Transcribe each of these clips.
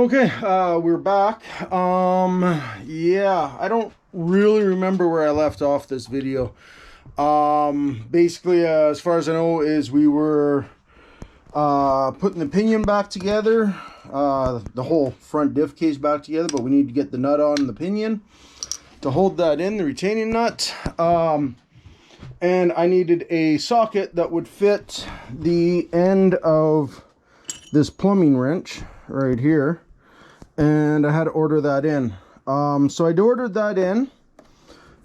Okay, we're back. Yeah, I don't really remember where I left off this video. Basically, as far as I know, is we were putting the pinion back together, the whole front diff case back together, but we need to get the nut on the pinion to hold that in, the retaining nut. And I needed a socket that would fit the end of this plumbing wrench right here, and I had to order that in. So I ordered that in,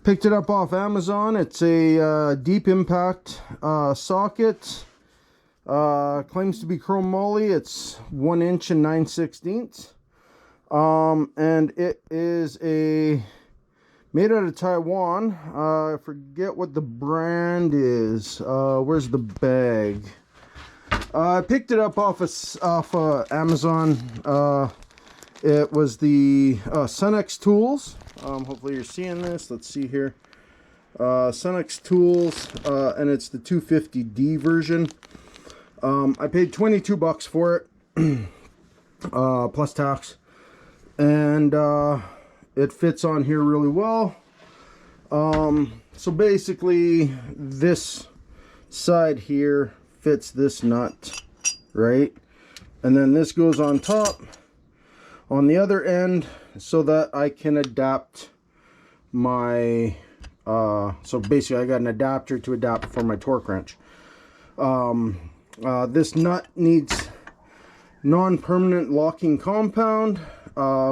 picked it up off Amazon. It's a deep impact socket, claims to be chrome moly. It's 1 inch and 9/16, and it is made out of Taiwan. I forget what the brand is. Where's the bag? I picked it up off Amazon. It was the Sunex Tools. Hopefully you're seeing this. Let's see here. Sunex Tools, and it's the 250D version. I paid 22 bucks for it, plus tax, and it fits on here really well. So basically this side here fits this nut, right? And then this goes on top on the other end so that I can adapt my so basically I got an adapter to adapt for my torque wrench. This nut needs non-permanent locking compound,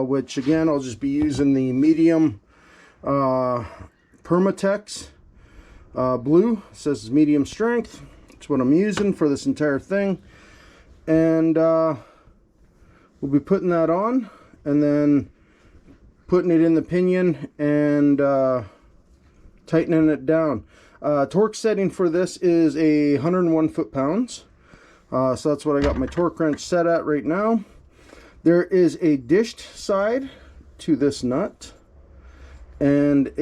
which again I'll just be using the medium Permatex blue. It says it's medium strength. It's what I'm using for this entire thing, and we'll be putting that on and then putting it in the pinion and tightening it down. Torque setting for this is 101 foot-pounds. So that's what I got my torque wrench set at right now. There is a dished side to this nut, and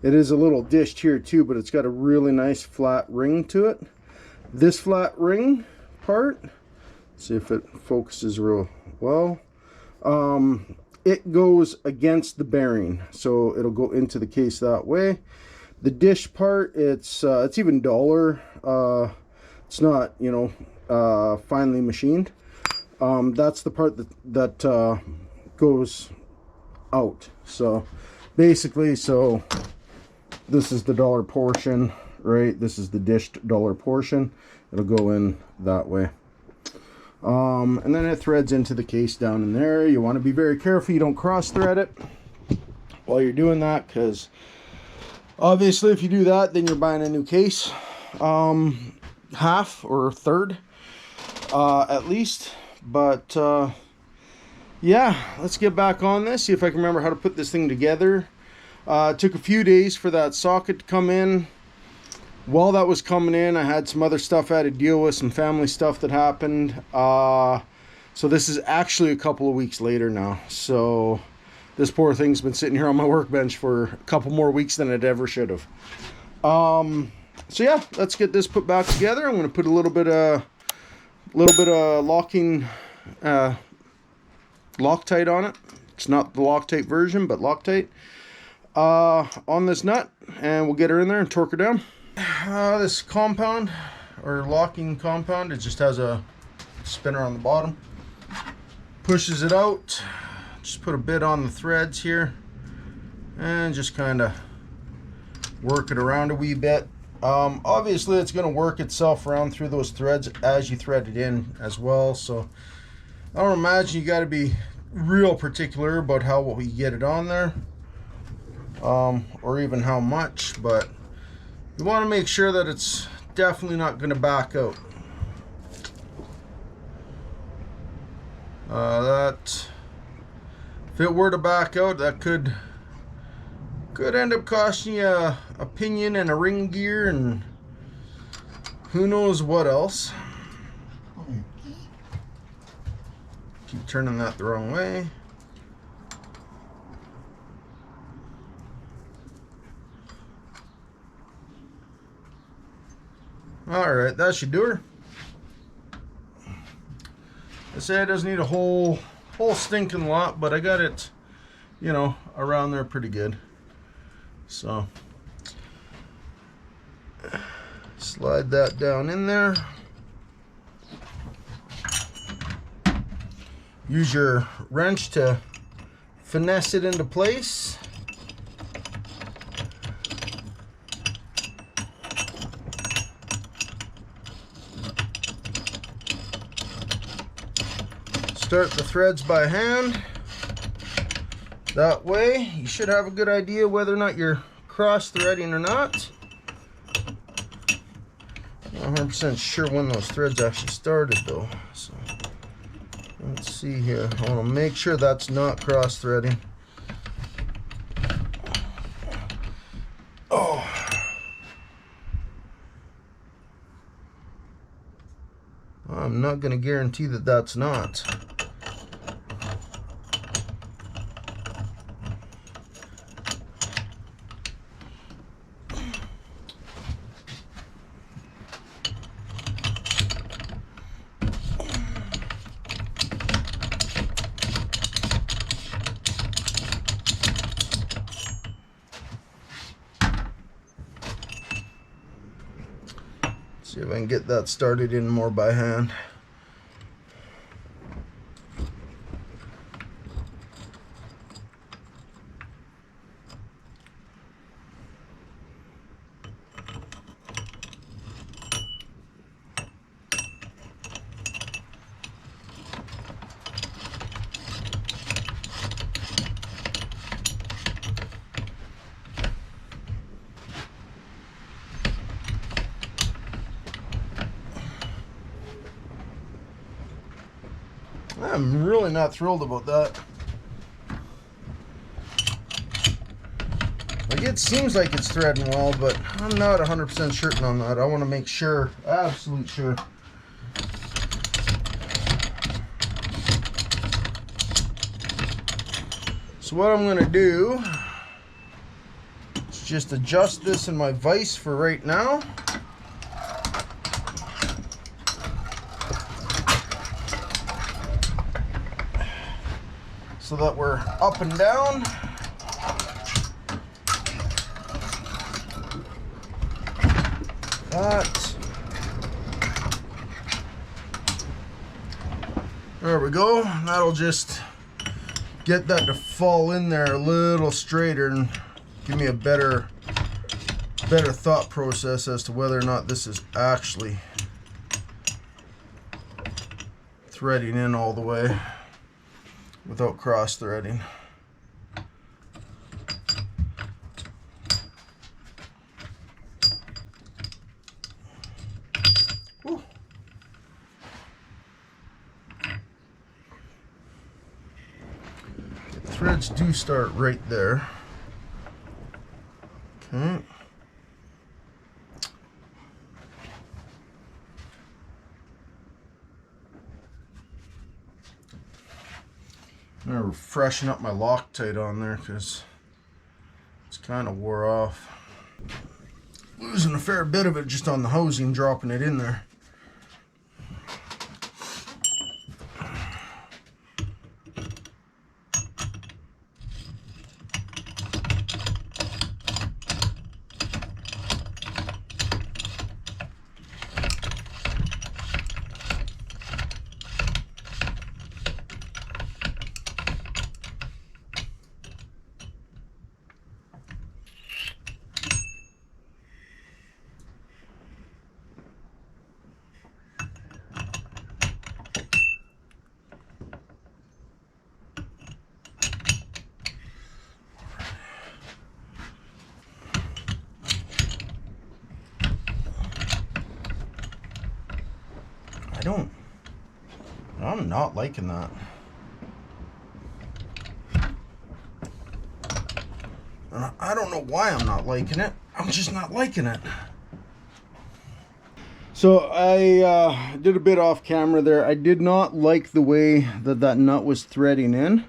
it is a little dished here too, but it's got a really nice flat ring to it. This flat ring part, let's see if it focuses real well. It goes against the bearing, so it'll go into the case that way. The dish part, it's even duller. It's not, you know, finely machined. That's the part that goes out. So basically, so this is the dollar portion, right? This is the dished dollar portion. It'll go in that way. And then it threads into the case down in there. You want to be very careful you don't cross thread it while you're doing that, because obviously if you do that, then you're buying a new case, half or a third at least. But yeah, let's get back on this, see if I can remember how to put this thing together. It took a few days for that socket to come in. While that was coming in, I had some other stuff I had to deal with, some family stuff that happened. So this is actually a couple of weeks later now. So this poor thing's been sitting here on my workbench for a couple more weeks than it ever should have. So yeah, let's get this put back together. I'm going to put a little bit of locking Loctite on it. It's not the Loctite version, but Loctite on this nut, and we'll get her in there and torque her down. This compound, or locking compound, it just has a spinner on the bottom. Pushes it out. Just put a bit on the threads here and just kind of work it around a wee bit. Obviously it's going to work itself around through those threads as you thread it in as well, so I don't imagine you got to be real particular about how we get it on there, or even how much, but you want to make sure that it's definitely not going to back out. That if it were to back out, that could end up costing you a pinion and a ring gear and who knows what else. Keep turning that the wrong way. Alright, that should do her. say it doesn't need a whole stinking lot, but I got it, you know, around there pretty good. So slide that down in there. Use your wrench to finesse it into place. Start the threads by hand. That way you should have a good idea whether or not you're cross threading or not. I'm not 100% sure when those threads actually started though. So let's see here. I want to make sure that's not cross threading. Oh. I'm not going to guarantee that that's not. See if I can get that started in more by hand. I'm really not thrilled about that. Like, it seems like it's threading well, but I'm not 100% certain on that. I want to make sure, absolute sure. So what I'm going to do is just adjust this in my vise for right now. So that we're up and down. That. There we go. That'll just get that to fall in there a little straighter and give me a better thought process as to whether or not this is actually threading in all the way without cross threading. Whew. The threads do start right there. Okay. I'm gonna freshen up my Loctite on there because it's kind of wore off. Losing a fair bit of it just on the housing, dropping it in there. I'm not liking that. I don't know why I'm not liking it. I'm just not liking it. So I did a bit off camera there. I did not like the way that nut was threading in.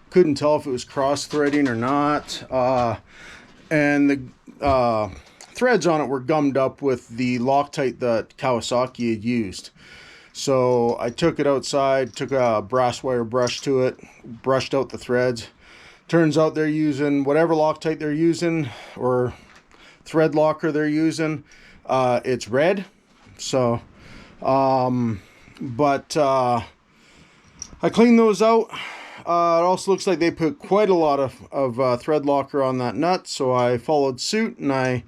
Couldn't tell if it was cross threading or not. And the threads on it were gummed up with the Loctite that Kawasaki had used. So I took it outside, took a brass wire brush to it, brushed out the threads. Turns out they're using whatever Loctite they're using, or thread locker they're using. It's red. So I cleaned those out. It also looks like they put quite a lot of thread locker on that nut, so I followed suit and I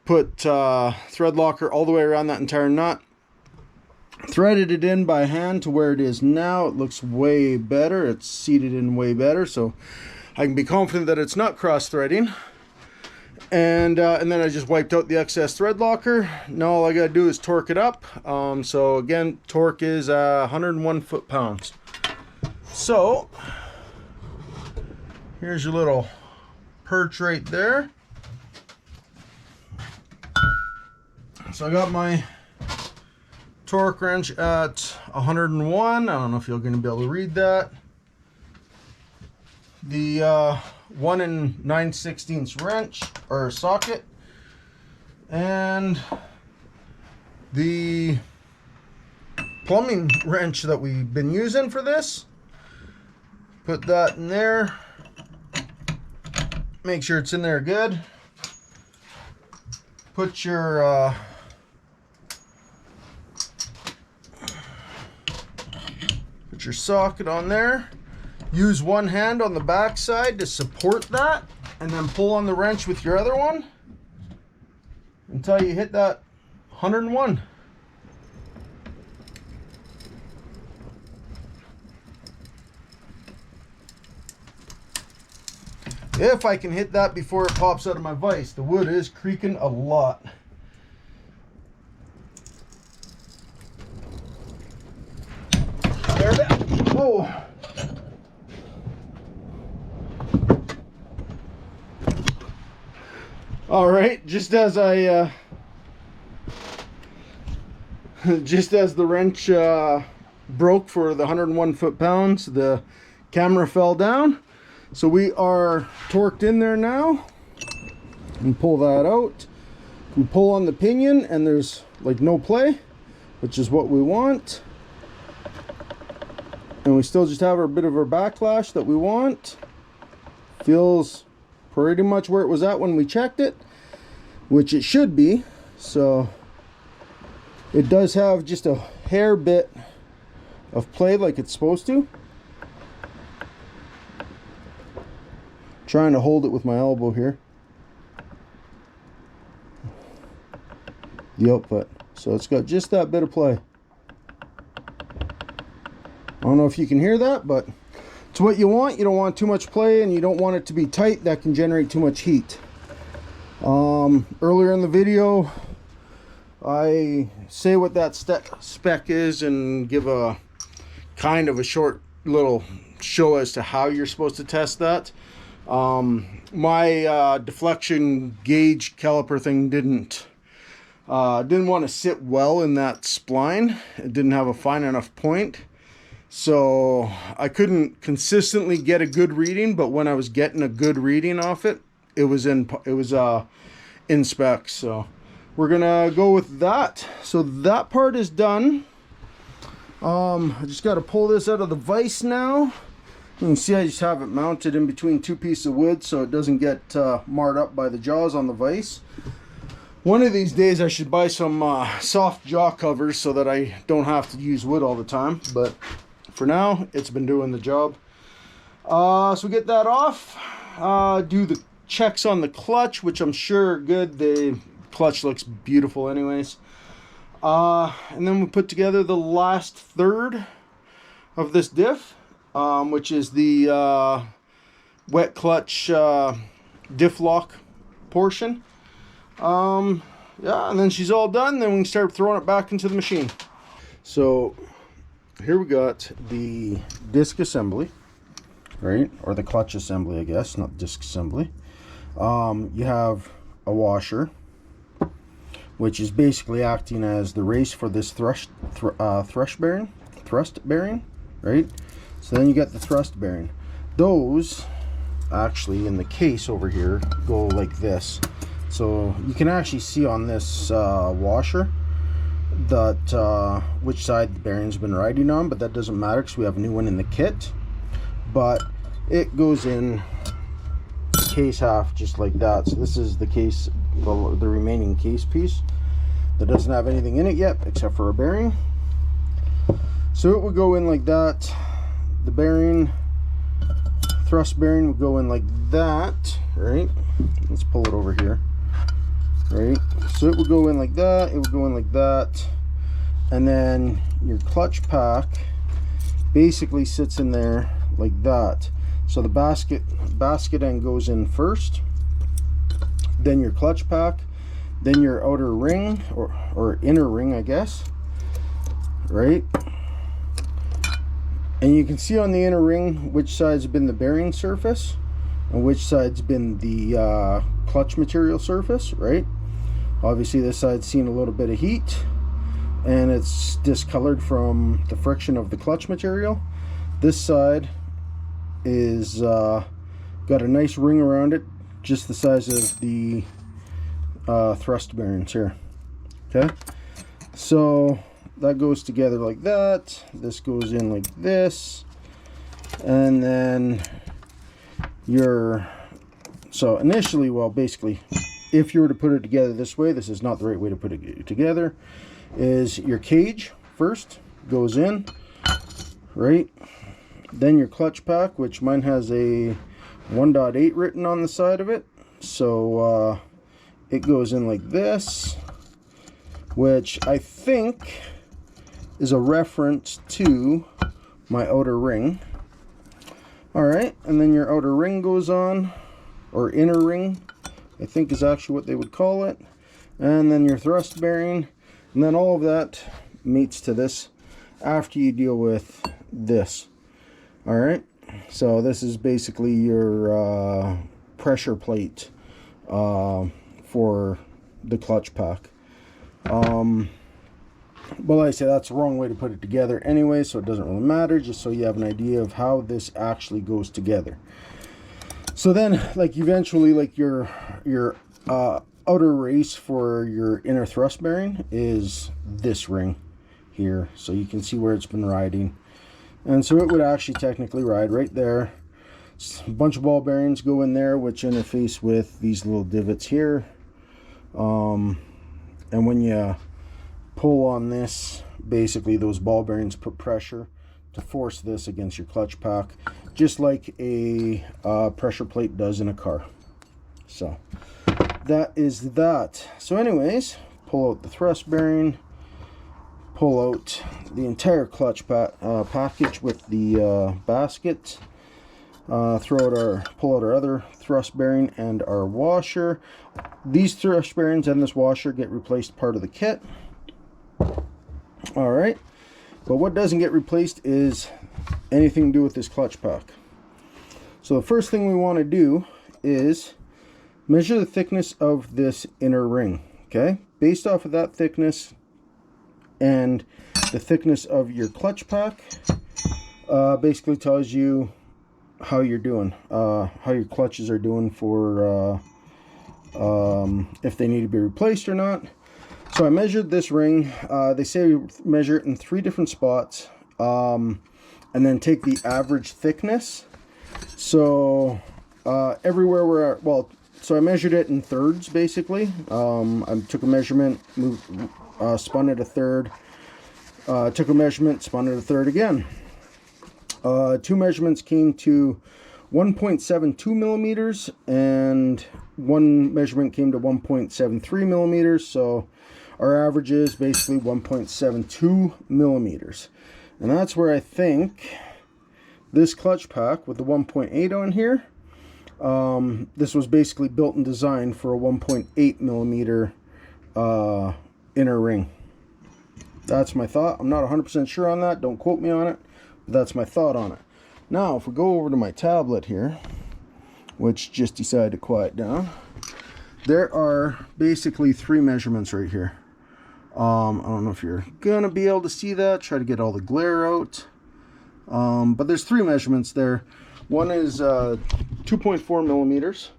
put thread locker all the way around that entire nut. Threaded it in by hand to where it is now. It looks way better. It's seated in way better, so I can be confident that it's not cross-threading. And then I just wiped out the excess thread locker. Now all I gotta do is torque it up. So again, torque is 101 foot-pounds. So here's your little perch right there. So I got my torque wrench at 101. I don't know if you're going to be able to read that. The 1 9/16 wrench or socket, and the plumbing wrench that we've been using for this. Put that in there. Make sure it's in there good. Put your socket on there. Use one hand on the back side to support that, and then pull on the wrench with your other one until you hit that 101. If I can hit that before it pops out of my vise. The wood is creaking a lot. There it is. Whoa. All right, just as the wrench broke for the 101 foot-pounds, the camera fell down. So we are torqued in there now. And pull that out. We pull on the pinion and there's like no play, which is what we want. And we still just have a bit of our backlash that we want. Feels pretty much where it was at when we checked it, which it should be. So it does have just a hair bit of play like it's supposed to. Trying to hold it with my elbow here. The output. So it's got just that bit of play. I don't know if you can hear that, but it's what you want. You don't want too much play, and you don't want it to be tight. That can generate too much heat. Earlier in the video, I say what that spec is and give a kind of a short little show as to how you're supposed to test that. My deflection gauge caliper thing didn't want to sit well in that spline. It didn't have a fine enough point, so I couldn't consistently get a good reading. But when I was getting a good reading off it, it was in spec. So we're gonna go with that. So that part is done. I just got to pull this out of the vise now. You can see I just have it mounted in between two pieces of wood so it doesn't get marred up by the jaws on the vise. One of these days I should buy some soft jaw covers so that I don't have to use wood all the time, but for now it's been doing the job. So we get that off, do the checks on the clutch, which I'm sure are good. The clutch looks beautiful anyways. And then we put together the last third of this diff, which is the wet clutch diff lock portion. Yeah, and then she's all done. Then we can start throwing it back into the machine. So here we got the disc assembly, right? Or the clutch assembly, I guess, not disc assembly. You have a washer, which is basically acting as the race for this thrust bearing, right? So then you got the thrust bearing. Those actually in the case over here go like this. So you can actually see on this washer that which side the bearing's been riding on, but that doesn't matter because we have a new one in the kit. But it goes in case half just like that. So this is the case, the remaining case piece that doesn't have anything in it yet except for a bearing. So it would go in like that. The bearing, thrust bearing, would go in like that, right? Let's pull it over here, right? So it would go in like that, it would go in like that, and then your clutch pack basically sits in there like that. So the basket end goes in first, then your clutch pack, then your outer ring, or inner ring, I guess, right? And you can see on the inner ring which side's been the bearing surface and which side's been the clutch material surface, right? Obviously this side's seen a little bit of heat and it's discolored from the friction of the clutch material. This side is got a nice ring around it, just the size of the thrust bearings here. Okay, so that goes together like that. This goes in like this, and then so initially, well, basically, if you were to put it together this way, this is not the right way to put it together, is your cage first goes in, right? Then your clutch pack, which mine has a 1.8 written on the side of it, so it goes in like this, which I think is a reference to my outer ring. All right, and then your outer ring goes on, or inner ring, I think is actually what they would call it, and then your thrust bearing, and then all of that meets to this after you deal with this. All right, so this is basically your pressure plate for the clutch pack. Well, like I say, that's the wrong way to put it together anyway, so it doesn't really matter, just so you have an idea of how this actually goes together. So then, like, eventually, like, your outer race for your inner thrust bearing is this ring here, so you can see where it's been riding. And so it would actually technically ride right there. A bunch of ball bearings go in there, which interface with these little divots here. And when you pull on this, basically those ball bearings put pressure to force this against your clutch pack, just like a pressure plate does in a car. So that is that. So anyways, pull out the thrust bearing, pull out the entire clutch package with the basket, pull out our other thrust bearing and our washer. These thrust bearings and this washer get replaced part of the kit. All right, but what doesn't get replaced is anything to do with this clutch pack. So the first thing we want to do is measure the thickness of this inner ring. Okay, based off of that thickness and the thickness of your clutch pack, basically tells you how you're doing, how your clutches are doing for if they need to be replaced or not. So I measured this ring. They say measure it in 3 different spots, and then take the average thickness. So everywhere we're at, well, so I measured it in thirds basically. I took a measurement, spun it a third, took a measurement, spun it a third again. 2 measurements came to 1.72 millimeters, and 1 measurement came to 1.73 millimeters. So our average is basically 1.72 millimeters. And that's where I think this clutch pack with the 1.8 on here, this was basically built and designed for a 1.8 millimeter inner ring. That's my thought. I'm not 100% sure on that. Don't quote me on it. But that's my thought on it. Now, if we go over to my tablet here, which just decided to quiet down, there are basically 3 measurements right here. I don't know if you're gonna be able to see that. Try to get all the glare out. But there's 3 measurements there. One is 2.4 millimeters.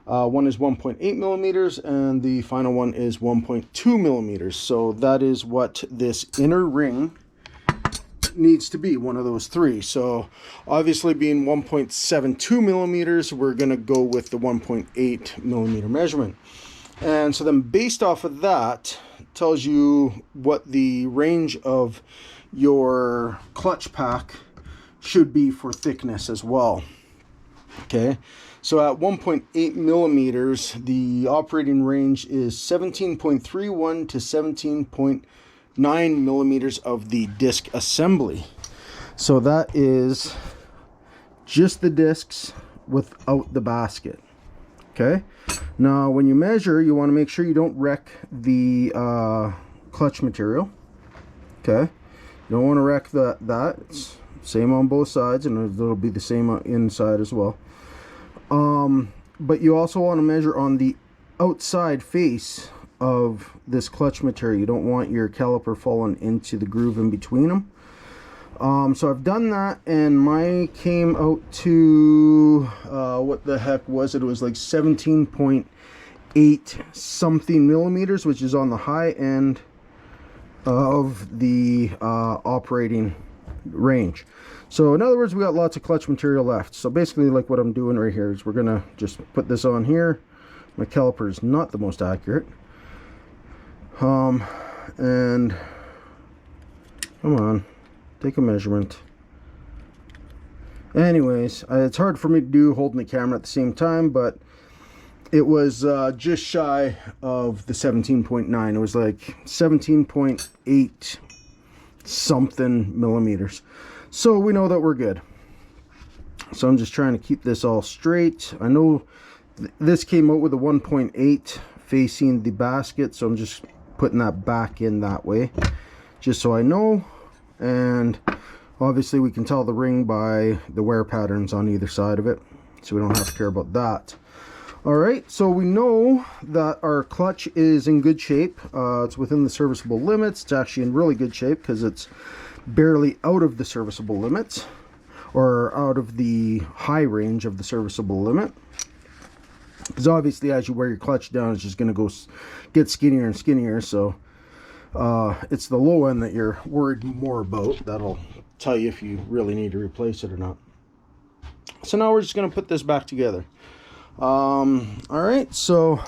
One is 1.8 millimeters and the final one is 1.2 millimeters. So that is what this inner ring needs to be, one of those three. So obviously being 1.72 millimeters, we're going to go with the 1.8 millimeter measurement. And so then based off of that, tells you what the range of your clutch pack should be for thickness as well. Okay, so at 1.8 millimeters, the operating range is 17.31 to 17.9 millimeters of the disc assembly. So that is just the discs without the basket. Okay, now when you measure, you want to make sure you don't wreck the clutch material. Okay, you don't want to wreck that. It's same on both sides, and it'll be the same inside as well. But you also want to measure on the outside face of this clutch material. You don't want your caliper falling into the groove in between them. So I've done that, and mine came out to what the heck was it? It was like 17.8 something millimeters, which is on the high end of the operating range. So in other words, we got lots of clutch material left. So basically, like what I'm doing right here is we're gonna just put this on here. My caliper is not the most accurate. And come on, take a measurement. Anyways, it's hard for me to do holding the camera at the same time, but it was just shy of the 17.9. It was like 17.8 something millimeters. So we know that we're good. So I'm just trying to keep this all straight. I know this came out with a 1.8 facing the basket, so I'm just putting that back in that way, just so I know. And obviously we can tell the ring by the wear patterns on either side of it, so we don't have to care about that. Alright, so we know that our clutch is in good shape. It's within the serviceable limits. It's actually in really good shape because it's barely out of the serviceable limits, or out of the high range of the serviceable limit. Because obviously as you wear your clutch down, it's just going to get skinnier and skinnier. So it's the low end that you're worried more about. That'll tell you if you really need to replace it or not. So now we're just going to put this back together. Alright, so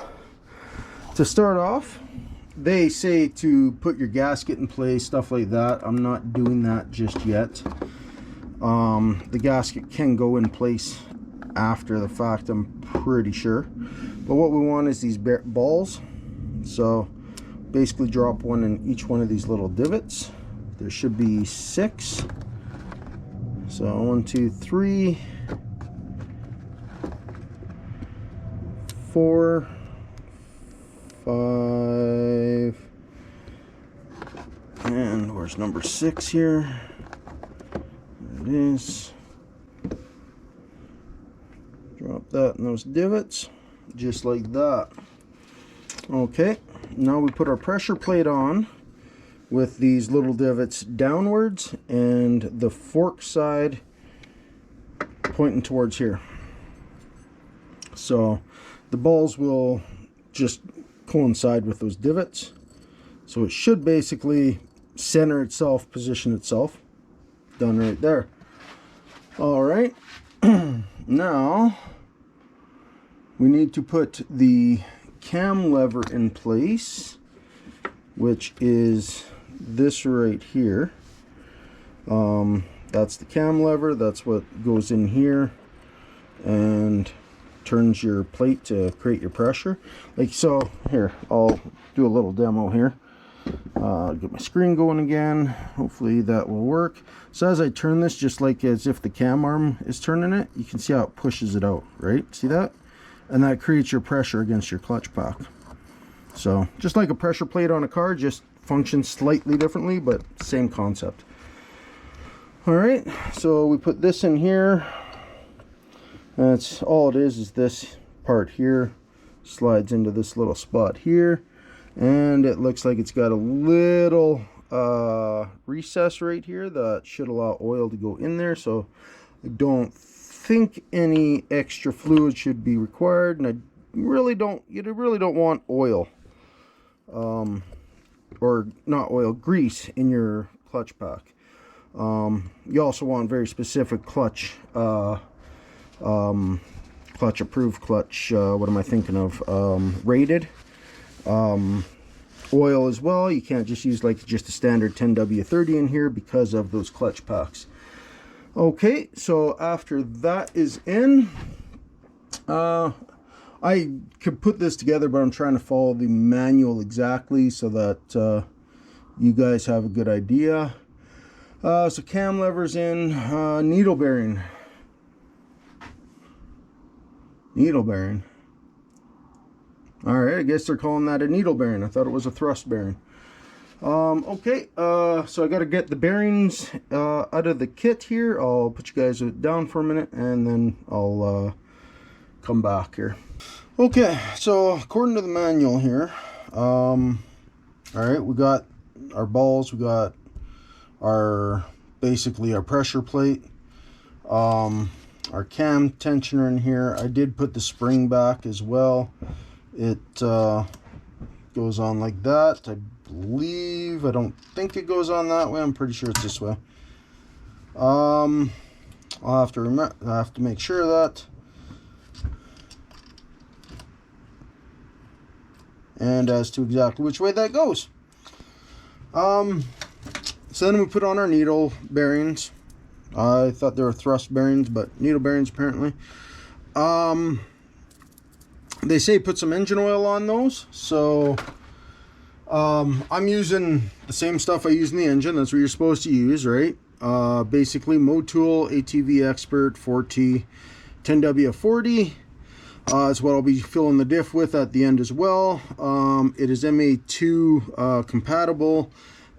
to start off, they say to put your gasket in place, stuff like that. I'm not doing that just yet. The gasket can go in place after the fact, I'm pretty sure. But what we want is these balls. So basically drop one in each one of these little divots. There should be 6. So 1, 2, 3, 4, 5, and where's number 6 here? There it is. Drop that in those divots, just like that. Okay, now we put our pressure plate on with these little divots downwards and the fork side pointing towards here. So the balls will just coincide with those divots. So it should basically center itself, position itself. Done right there. Alright, now we need to put the cam lever in place, which is this right here. That's the cam lever. That's what goes in here and turns your plate to create your pressure. Like so. Here, I'll do a little demo here. Get my screen going again. Hopefully that will work. So as I turn this, just like as if the cam arm is turning it, you can see how it pushes it out, right? See that? And that creates your pressure against your clutch pack. So just like a pressure plate on a car, just functions slightly differently, but same concept. Alright, so we put this in here. That's all it is this part here. Slides into this little spot here. And it looks like it's got a little recess right here that should allow oil to go in there. So I don't think any extra fluid should be required. And you really don't want oil, or not oil, grease in your clutch pack. You also want very specific clutch, clutch approved, clutch, what am I thinking of, rated oil as well. You can't just use like just a standard 10W30 in here because of those clutch packs. Okay, so after that is in, I could put this together, but I'm trying to follow the manual exactly so that you guys have a good idea. So cam levers in, needle bearing. Alright, I guess they're calling that a needle bearing. I thought it was a thrust bearing. Okay, so I got to get the bearings out of the kit here. I'll put you guys down for a minute and then I'll come back here. Okay, so according to the manual here, alright, we got our balls, we got our, basically our pressure plate, our cam tensioner in here. I did put the spring back as well. It goes on like that, I believe. I don't think it goes on that way. I'm pretty sure it's this way. I'll have to remember. I have to make sure of that. And as to exactly which way that goes. So then we put on our needle bearings. I thought they were thrust bearings, but needle bearings apparently. They say put some engine oil on those, so I'm using the same stuff I use in the engine. That's what you're supposed to use, right? Basically Motul ATV Expert 4T 10W40. It's what I'll be filling the diff with at the end as well. It is MA2 compatible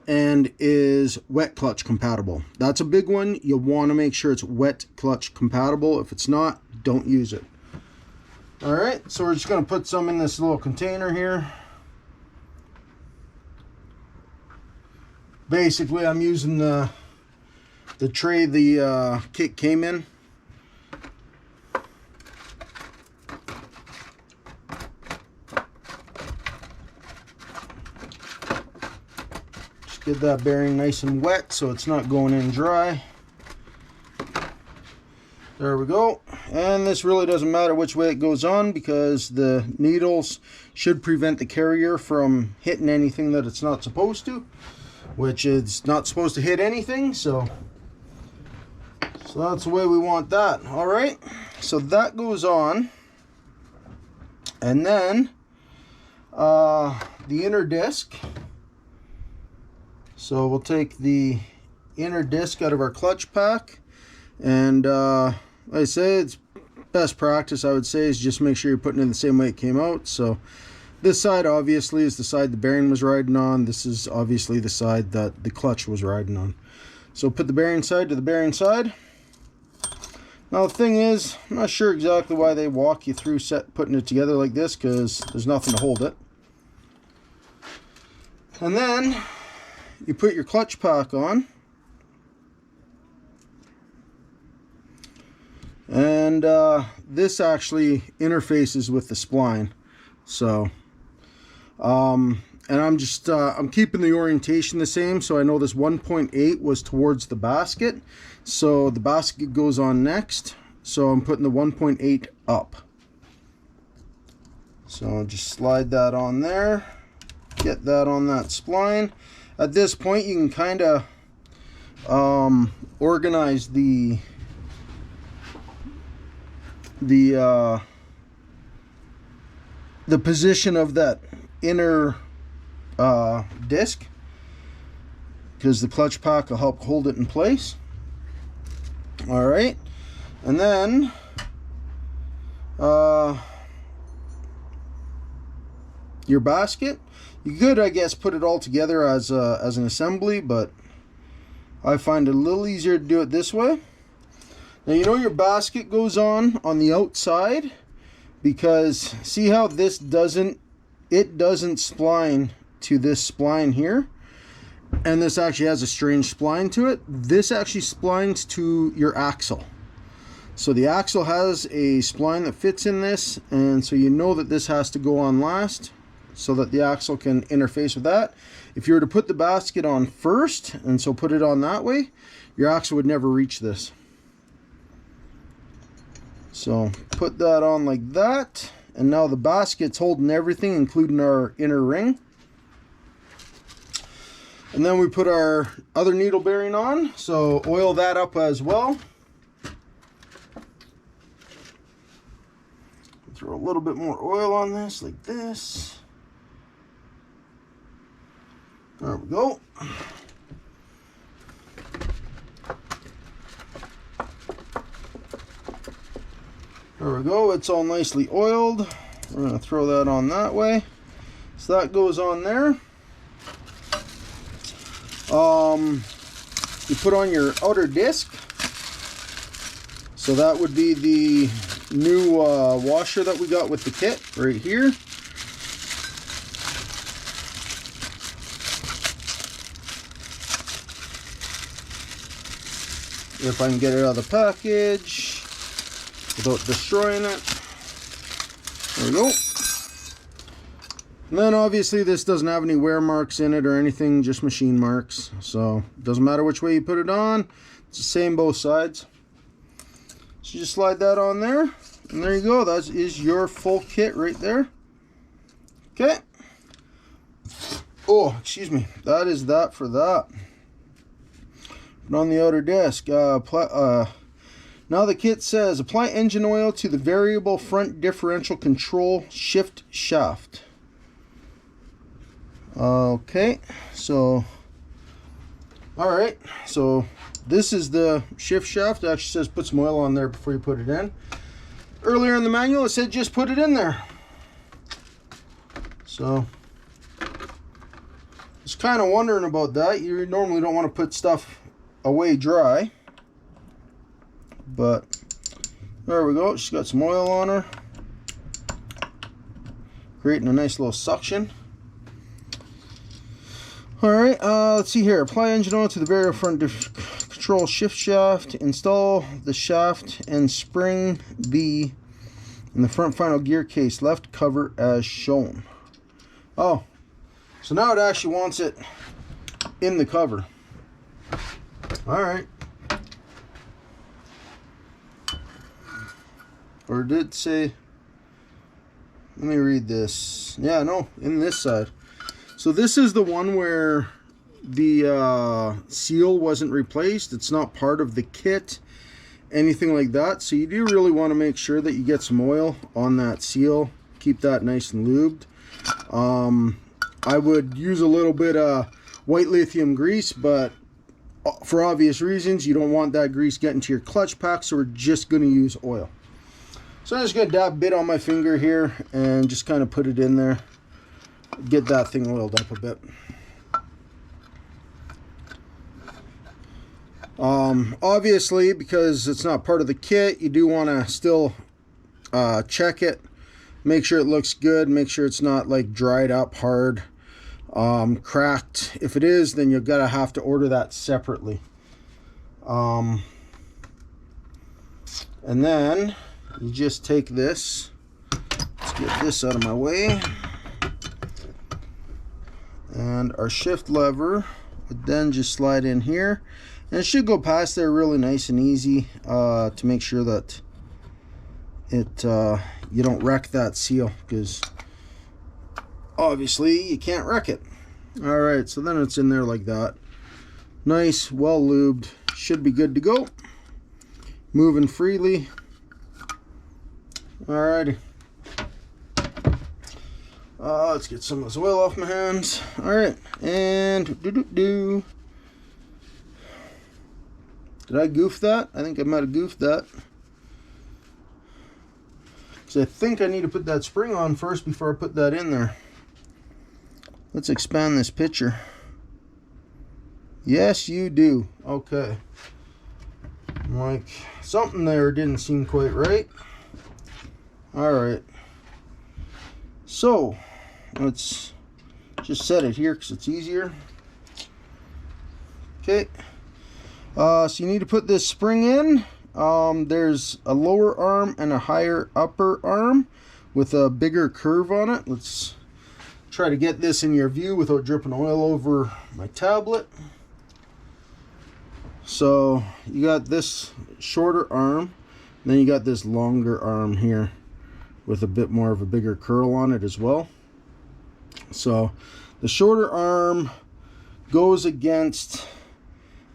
and is wet clutch compatible. That's a big one. You want to make sure it's wet clutch compatible. If it's not, don't use it. Alright, so we're just going to put some in this little container here. Basically, I'm using the tray the kit came in. Just get that bearing nice and wet so it's not going in dry. There we go. And this really doesn't matter which way it goes on because the needles should prevent the carrier from hitting anything that it's not supposed to, which it's not supposed to hit anything, so that's the way we want that. All right, so that goes on, and then the inner disc. So we'll take the inner disc out of our clutch pack, and like I say, it's best practice, I would say, is just make sure you're putting it in the same way it came out. So this side obviously is the side the bearing was riding on. This is obviously the side that the clutch was riding on. So put the bearing side to the bearing side. Now the thing is, I'm not sure exactly why they walk you through putting it together like this, because there's nothing to hold it. And then you put your clutch pack on. And this actually interfaces with the spline. So and I'm just I'm keeping the orientation the same, so I know this 1.8 was towards the basket, so the basket goes on next, so I'm putting the 1.8 up. So I'll just slide that on there, get that on that spline. At this point you can kind of organize the position of that inner disc, because the clutch pack will help hold it in place. All right, and then your basket, you could, I guess, put it all together as an assembly, but I find it a little easier to do it this way. Now you know your basket goes on the outside, because see how this doesn't spline to this spline here, and this actually has a strange spline to it. This actually splines to your axle. So the axle has a spline that fits in this, and so you know that this has to go on last so that the axle can interface with that. If you were to put the basket on first, and so put it on that way, your axle would never reach this. So put that on like that, and now the basket's holding everything, including our inner ring. And then we put our other needle bearing on, so oil that up as well. Throw a little bit more oil on this, like this. There we go. There we go, it's all nicely oiled. We're going to throw that on that way. So that goes on there. You put on your outer disc. So that would be the new washer that we got with the kit right here. If I can get it out of the package without destroying it. There we go. And then obviously this doesn't have any wear marks in it or anything, just machine marks. So it doesn't matter which way you put it on, it's the same both sides. So you just slide that on there, and there you go. That is your full kit right there. Okay. Oh, excuse me. That is that for that. Put on the outer disc. Now the kit says apply engine oil to the variable front differential control shift shaft. Okay, so alright, so this is the shift shaft. It actually says put some oil on there before you put it in. Earlier in the manual it said just put it in there. So just kind of wondering about that. You normally don't want to put stuff away dry, but there we go. She's got some oil on her, creating a nice little suction. Alright, let's see here. Apply engine oil to the variable front control shift shaft. Install the shaft and spring B in the front final gear case. Left cover as shown. Oh, so now it actually wants it in the cover. Alright. Or did it say... Let me read this. Yeah, no, in this side. So this is the one where the seal wasn't replaced. It's not part of the kit, anything like that. So you do really want to make sure that you get some oil on that seal. Keep that nice and lubed. I would use a little bit of white lithium grease, but for obvious reasons, you don't want that grease getting to your clutch pack, so we're just going to use oil. So I'm just going to dab a bit on my finger here and just kind of put it in there. Get that thing oiled up a bit. Obviously, because it's not part of the kit, you do want to still check it, make sure it looks good, make sure it's not like dried up hard, cracked. If it is, then you're gonna have to order that separately. And then you just take this. Let's get this out of my way. And our shift lever would then just slide in here, and it should go past there really nice and easy, to make sure that it you don't wreck that seal, because obviously you can't wreck it. Alright, so then it's in there like that, nice, well lubed, should be good to go, moving freely. Alrighty. Let's get some of this oil off my hands. Alright, and did I goof that? I think I might have goofed that. Because I think I need to put that spring on first before I put that in there. Let's expand this picture. Yes, you do. Okay. Like, something there didn't seem quite right. Alright. So, let's just set it here because it's easier. Okay. So you need to put this spring in. There's a lower arm and a higher upper arm with a bigger curve on it. Let's try to get this in your view without dripping oil over my tablet. So you got this shorter arm, and then you got this longer arm here with a bit more of a bigger curl on it as well. So the shorter arm goes against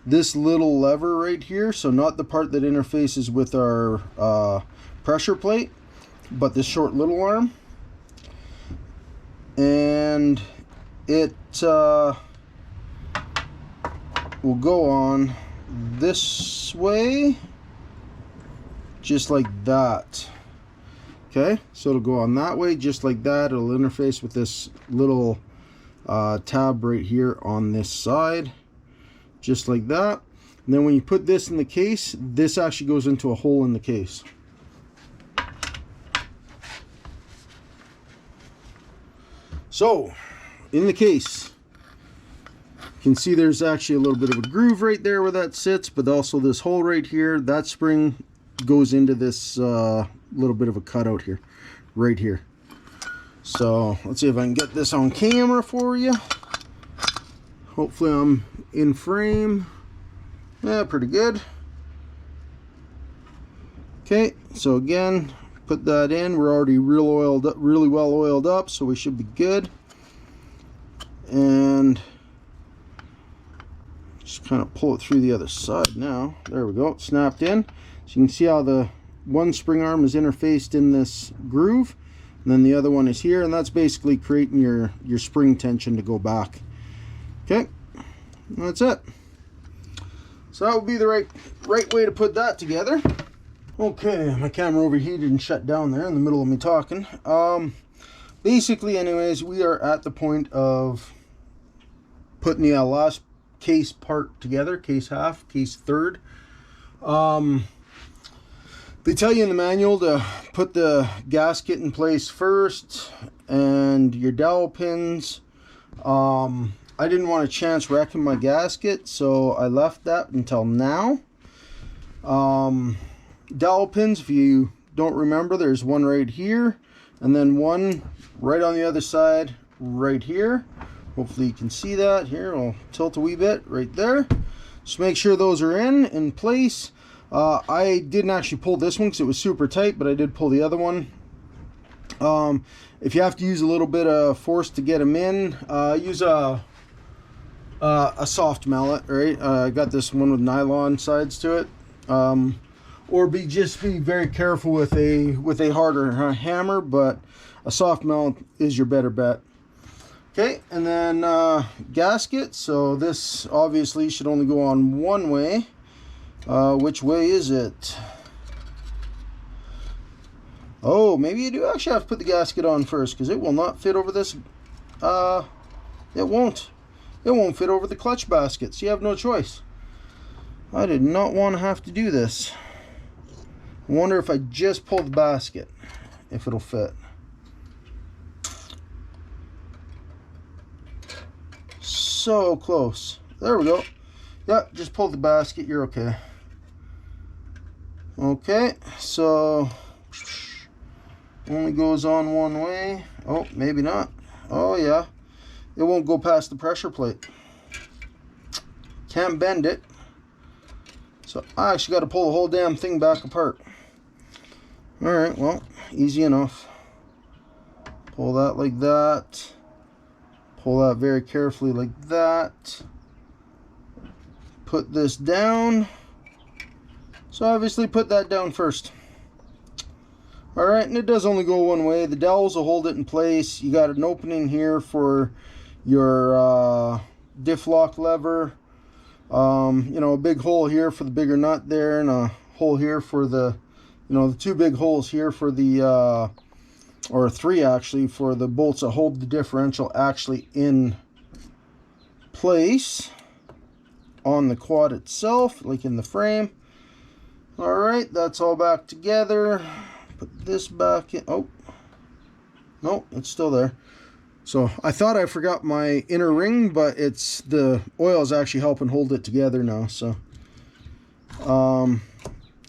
this little lever right here, so not the part that interfaces with our pressure plate, but this short little arm. And it will go on this way, just like that. Okay, so it'll go on that way, just like that. It'll interface with this little tab right here on this side, just like that. And then when you put this in the case, this actually goes into a hole in the case. So, in the case, you can see there's actually a little bit of a groove right there where that sits, but also this hole right here, that spring goes into this little bit of a cutout here, right here. So, let's see if I can get this on camera for you. Hopefully I'm in frame. Yeah, pretty good. Okay, so again, put that in. We're already really well oiled up, so we should be good. And just kind of pull it through the other side now. There we go, it snapped in. So you can see how the one spring arm is interfaced in this groove, and then the other one is here, and that's basically creating your spring tension to go back. Okay, that's it. So that would be the right way to put that together. Okay, my camera overheated and shut down there in the middle of me talking. Basically, anyways, we are at the point of putting the last case part together, case half, case third. They tell you in the manual to put the gasket in place first and your dowel pins. I didn't want a chance wrecking my gasket, so I left that until now. Dowel pins, if you don't remember, there's one right here and then one right on the other side right here. Hopefully you can see that. Here, I'll tilt a wee bit right there. Just make sure those are in place. I didn't actually pull this one because it was super tight, but I did pull the other one. If you have to use a little bit of force to get them in, use a soft mallet, right? I got this one with nylon sides to it. Or just be very careful with a harder hammer, but a soft mallet is your better bet. Okay, and then gasket. So this obviously should only go on one way. Which way is it? Oh, maybe you do actually have to put the gasket on first, because it will not fit over this. It won't fit over the clutch basket, so you have no choice. I did not want to have to do this. I wonder if I just pull the basket, if it'll fit. So close. There we go. Yeah, just pull the basket, you're okay. Okay, so only goes on one way. Oh, maybe not. Oh yeah, it won't go past the pressure plate. Can't bend it. So I actually got to pull the whole damn thing back apart. Alright, well, easy enough. Pull that like that. Pull that very carefully like that. Put this down. So obviously put that down first. Alright, and it does only go one way. The dowels will hold it in place. You got an opening here for your diff lock lever. You know, a big hole here for the bigger nut there, and a hole here for the, you know, the two big holes here for the, or three actually, for the bolts that hold the differential actually in place on the quad itself, like in the frame. Alright, that's all back together. Put this back in. Oh, no, it's still there. So I thought I forgot my inner ring, but it's the oil is actually helping hold it together now. So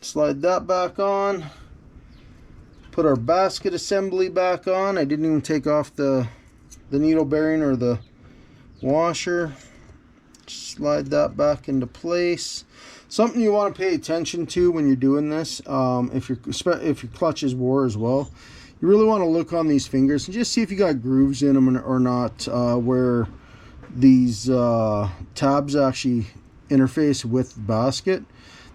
Slide that back on. Put our basket assembly back on. I didn't even take off the needle bearing or the washer. Slide that back into place. Something you want to pay attention to when you're doing this, if your clutch is wore as well, you really want to look on these fingers and just see if you got grooves in them or not, where these tabs actually interface with the basket.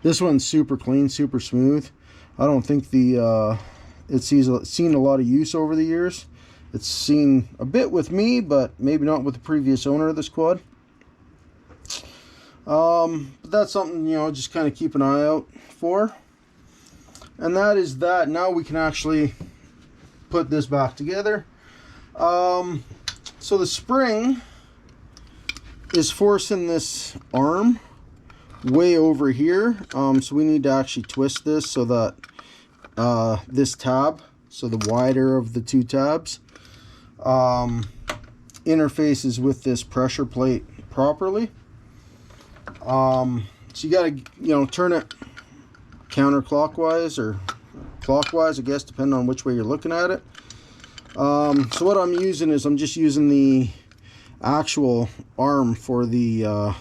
This one's super clean, super smooth. I don't think it's seen a lot of use over the years. It's seen a bit with me, but maybe not with the previous owner of this quad. But that's something, you know, just kind of keep an eye out for. And that is that. Now we can actually put this back together. So the spring is forcing this arm way over here. So we need to actually twist this so that this tab, so the wider of the two tabs, interfaces with this pressure plate properly. So you got to, you know, turn it counterclockwise or clockwise, I guess, depending on which way you're looking at it. So what I'm using is I'm just using the actual arm for the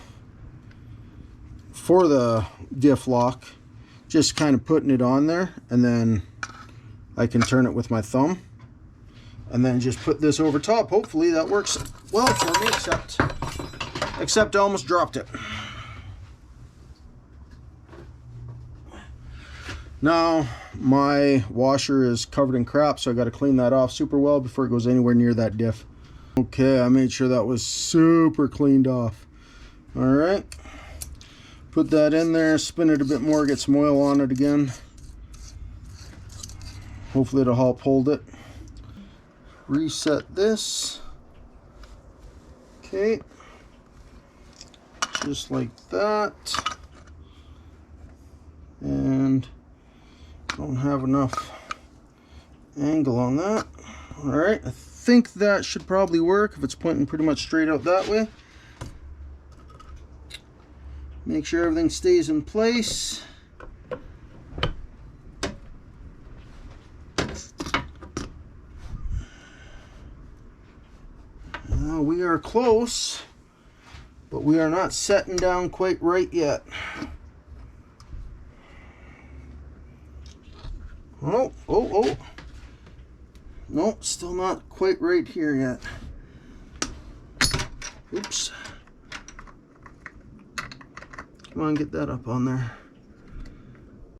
diff lock, just kind of putting it on there, and then I can turn it with my thumb and then just put this over top. Hopefully that works well for me, except I almost dropped it. Now my washer is covered in crap, so I got to clean that off super well before it goes anywhere near that diff. Okay, I made sure that was super cleaned off. All right, put that in there, spin it a bit more, get some oil on it again. Hopefully it'll help hold it. Reset this. Okay, just like that. And don't have enough angle on that. All right, I think that should probably work if it's pointing pretty much straight out that way. Make sure everything stays in place. Now we are close, but we are not setting down quite right yet. Oh. Nope, still not quite right here yet. Oops. Come on, get that up on there.